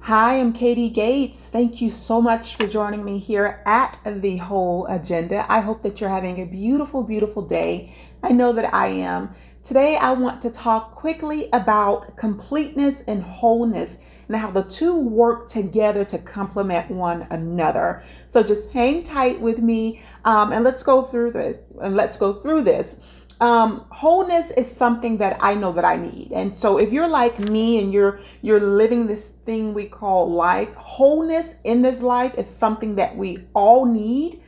Hi, I'm Katie Gates. Thank you so much for joining me here at The Whole Agenda. I hope that you're having a beautiful, beautiful day. I know that I am. Today, I want to talk quickly about completeness and wholeness and how the two work together to complement one another. So just hang tight with me and let's go through this. Wholeness is something that I know that I need. And so if you're like me and you're living this thing we call life, wholeness in this life is something that we all need,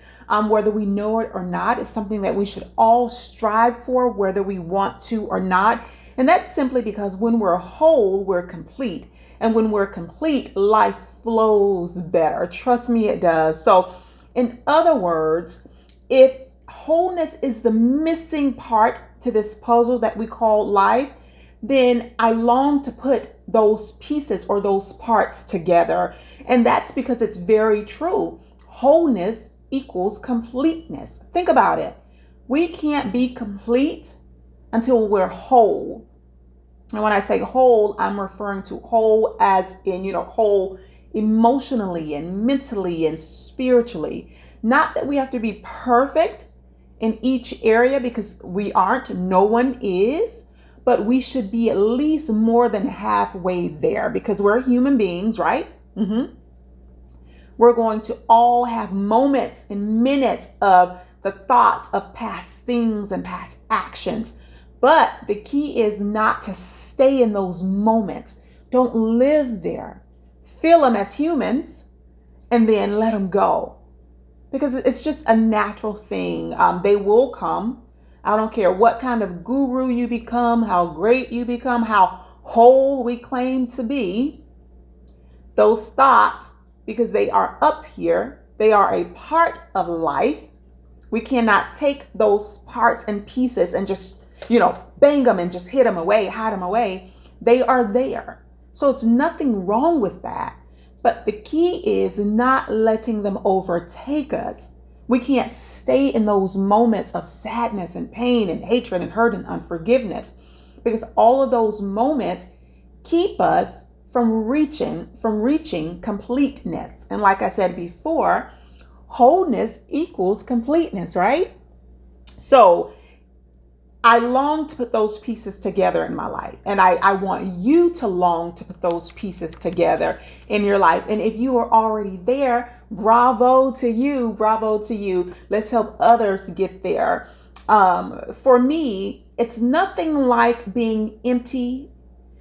whether we know it or not. It's something that we should all strive for, whether we want to or not. And that's simply because when we're whole, we're complete. And when we're complete, life flows better. Trust me, it does. So in other words, if wholeness is the missing part to this puzzle that we call life, then I long to put those pieces or those parts together. And that's because it's very true. Wholeness equals completeness. Think about it. We can't be complete until we're whole. And when I say whole, I'm referring to whole as in, whole emotionally and mentally and spiritually. Not that we have to be perfect in each area, because we aren't, no one is, but we should be at least more than halfway there, because we're human beings, right? We're going to all have moments and minutes of the thoughts of past things and past actions. But the key is not to stay in those moments. Don't live there. Feel them as humans and then let them go. Because it's just a natural thing. They will come. I don't care what kind of guru you become, how great you become, how whole we claim to be. Those thoughts, because they are up here, they are a part of life. We cannot take those parts and pieces and just, bang them and just hide them away. They are there. So it's nothing wrong with that. But the key is not letting them overtake us. We can't stay in those moments of sadness and pain and hatred and hurt and unforgiveness, because all of those moments keep us from reaching completeness. And like I said before, wholeness equals completeness, right? So I long to put those pieces together in my life. And I want you to long to put those pieces together in your life. And if you are already there, bravo to you. Bravo to you. Let's help others get there. For me, it's nothing like being empty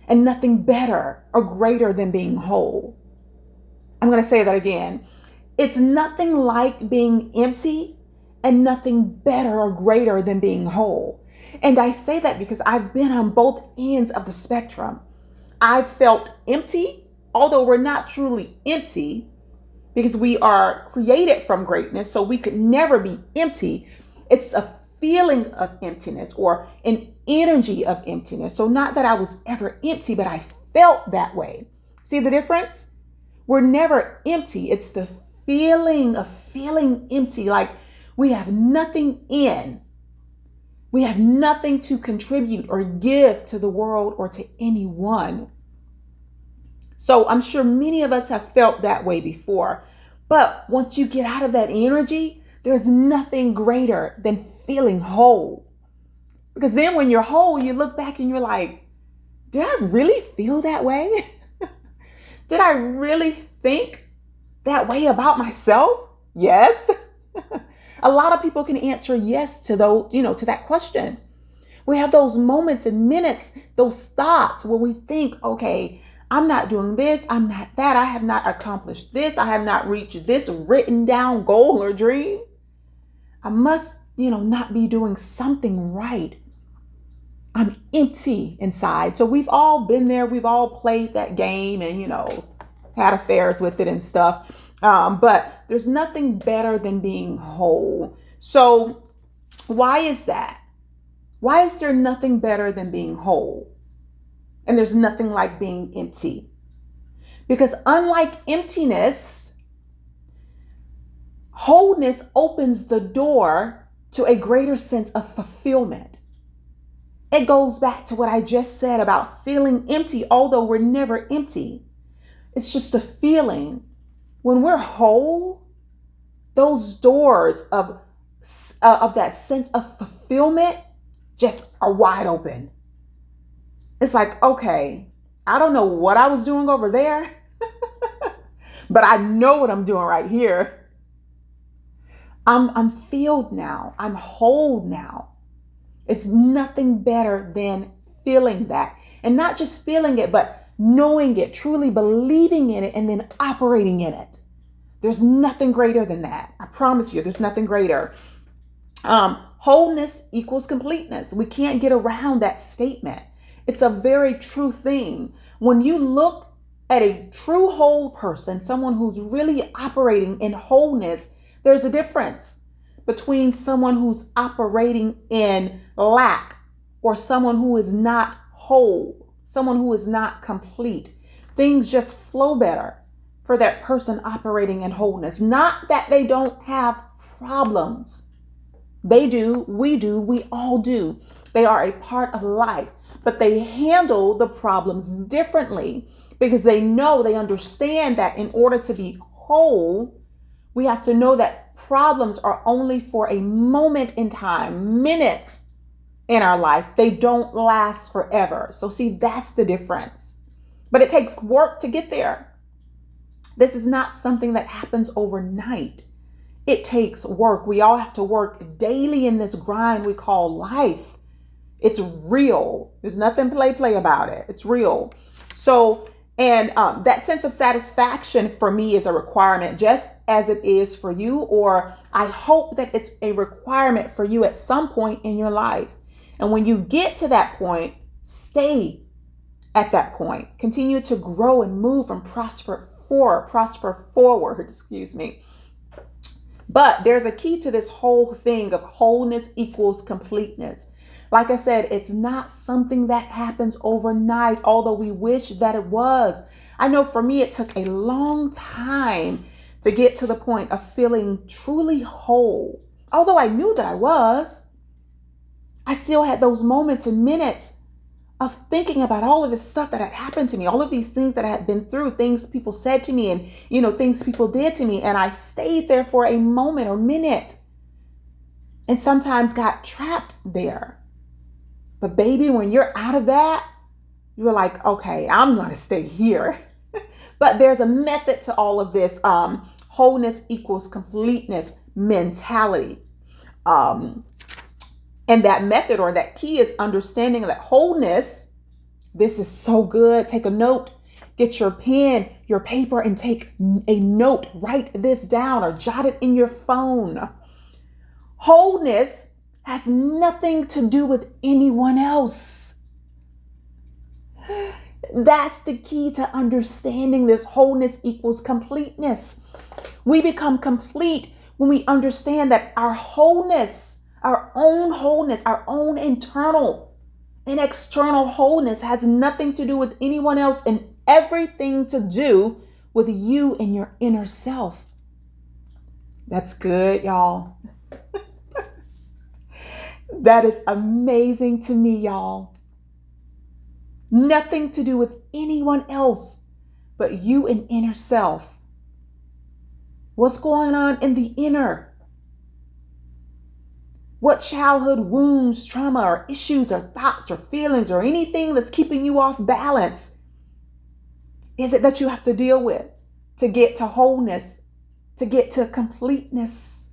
and nothing better or greater than being whole. I'm going to say that again. It's nothing like being empty and nothing better or greater than being whole. And I say that because I've been on both ends of the spectrum. I've felt empty, although we're not truly empty, because we are created from greatness, so we could never be empty. It's a feeling of emptiness or an energy of emptiness. So not that I was ever empty, but I felt that way. See the difference? We're never empty. It's the feeling of feeling empty, like we have nothing in. We have nothing to contribute or give to the world or to anyone. So I'm sure many of us have felt that way before. But once you get out of that energy, there's nothing greater than feeling whole. Because then when you're whole, you look back and you're like, did I really feel that way? Did I really think that way about myself? Yes. A lot of people can answer yes to those, to that question. We have those moments and minutes, those thoughts where we think, okay, I'm not doing this, I'm not that, I have not accomplished this, I have not reached this written down goal or dream. I must, not be doing something right. I'm empty inside. So we've all been there. We've all played that game and, had affairs with it and stuff. But there's nothing better than being whole. So why is that? Why is there nothing better than being whole? And there's nothing like being empty. Because unlike emptiness, wholeness opens the door to a greater sense of fulfillment. It goes back to what I just said about feeling empty, although we're never empty. It's just a feeling. When we're whole, those doors of that sense of fulfillment just are wide open. It's like, okay, I don't know what I was doing over there, but I know what I'm doing right here. I'm filled now. I'm whole now. It's nothing better than feeling that. And not just feeling it, but knowing it, truly believing in it, and then operating in it. There's nothing greater than that. I promise you, there's nothing greater. Wholeness equals completeness. We can't get around that statement. It's a very true thing. When you look at a true whole person, someone who's really operating in wholeness, there's a difference between someone who's operating in lack or someone who is not whole, someone who is not complete. Things just flow better for that person operating in wholeness. Not that they don't have problems. They do, we all do. They are a part of life, but they handle the problems differently because they understand that in order to be whole, we have to know that problems are only for a moment in time, minutes in our life. They don't last forever. So see, that's the difference. But it takes work to get there. This is not something that happens overnight. It takes work. We all have to work daily in this grind we call life. It's real. There's nothing play about it. It's real. So, and that sense of satisfaction for me is a requirement, just as it is for you, or I hope that it's a requirement for you at some point in your life. And when you get to that point, stay at that point. Continue to grow and move and prosper forward, excuse me. But there's a key to this whole thing of wholeness equals completeness. Like I said, it's not something that happens overnight, although we wish that it was. I know for me, it took a long time to get to the point of feeling truly whole. Although I knew that I was, I still had those moments and minutes of thinking about all of this stuff that had happened to me, all of these things that I had been through, things people said to me and, things people did to me. And I stayed there for a moment or minute and sometimes got trapped there. But baby, when you're out of that, you're like, okay, I'm going to stay here. But there's a method to all of this wholeness equals completeness mentality. And that method or that key is understanding that wholeness, this is so good. Take a note, get your pen, your paper, and take a note. Write this down or jot it in your phone. Wholeness has nothing to do with anyone else. That's the key to understanding this. Wholeness equals completeness. We become complete when we understand that our wholeness, our own internal and external wholeness has nothing to do with anyone else and everything to do with you and your inner self. That's good, y'all. That is amazing to me, y'all. Nothing to do with anyone else but you and inner self. What's going on in the inner? What childhood wounds, trauma, or issues, or thoughts, or feelings, or anything that's keeping you off balance is it that you have to deal with to get to wholeness, to get to completeness?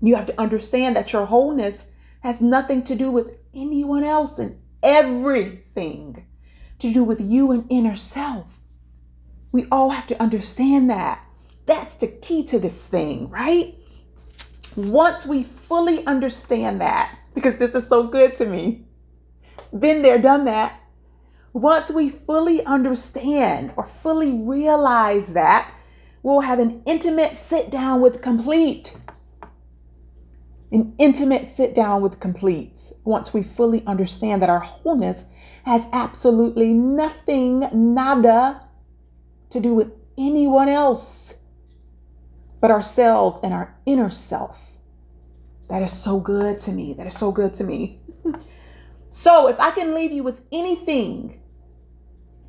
You have to understand that your wholeness has nothing to do with anyone else and everything to do with you and inner self. We all have to understand that. That's the key to this thing, right? Once we fully understand that, because this is so good to me, been there, done that. Once we fully understand or fully realize that, we'll have an intimate sit down with complete. An intimate sit down with complete. Once we fully understand that our wholeness has absolutely nothing, nada, to do with anyone else but ourselves and our inner self. That is so good to me. That is so good to me. So if I can leave you with anything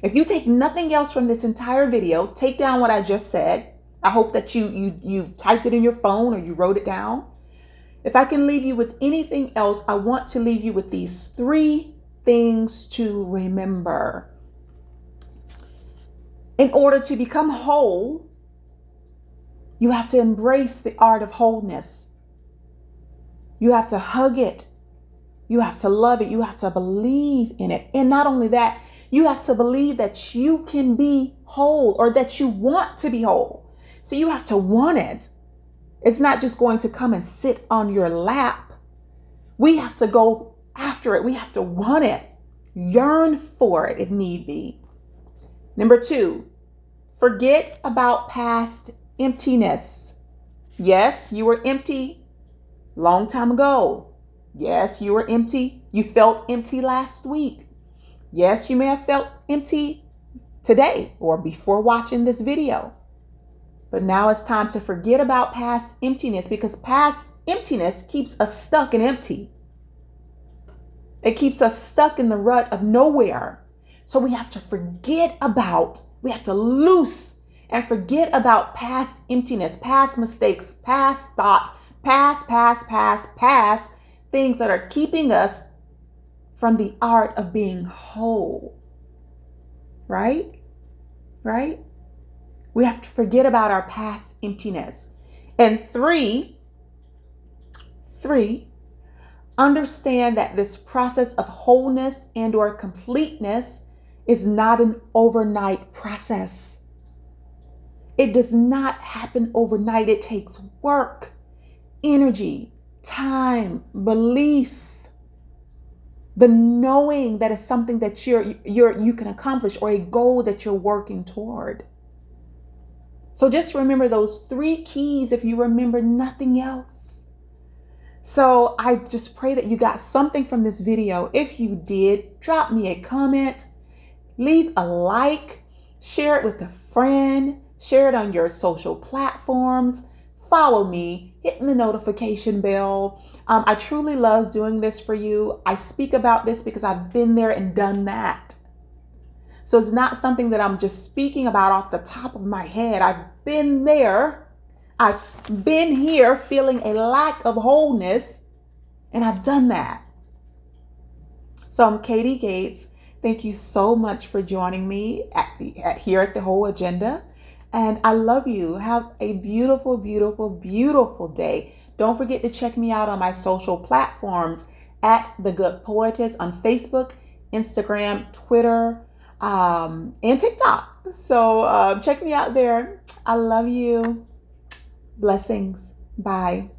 If you take nothing else from this entire video, take down what I just said. I hope that you typed it in your phone or you wrote it down. If I can leave you with anything else, I want to leave you with these 3 things to remember. In order to become whole, you have to embrace the art of wholeness. You have to hug it. You have to love it. You have to believe in it. And not only that, you have to believe that you can be whole, or that you want to be whole. So you have to want it. It's not just going to come and sit on your lap. We have to go after it. We have to want it, yearn for it if need be. Number 2, forget about past emptiness. Yes, you were empty long time ago. Yes, you were empty. You felt empty last week. Yes, you may have felt empty today or before watching this video. But now it's time to forget about past emptiness, because past emptiness keeps us stuck and empty. It keeps us stuck in the rut of nowhere. So we have to we have to loose and forget about past emptiness, past mistakes, past thoughts, past things that are keeping us from the art of being whole. Right? We have to forget about our past emptiness. And 3, understand that this process of wholeness and or completeness is not an overnight process. It does not happen overnight. It takes work, energy, time, belief, the knowing that is something that you can accomplish, or a goal that you're working toward. So just remember those 3 keys if you remember nothing else. So I just pray that you got something from this video. If you did, drop me a comment, leave a like, share it with a friend, share it on your social platforms, follow me, hit the notification bell. I truly love doing this for you. I speak about this because I've been there and done that. So it's not something that I'm just speaking about off the top of my head. I've been there. I've been here feeling a lack of wholeness, and I've done that. So I'm Katie Gates. Thank you so much for joining me here at the Whole Agenda. And I love you. Have a beautiful, beautiful, beautiful day. Don't forget to check me out on my social platforms at The Good Poetess on Facebook, Instagram, Twitter, and TikTok. So check me out there. I love you. Blessings. Bye.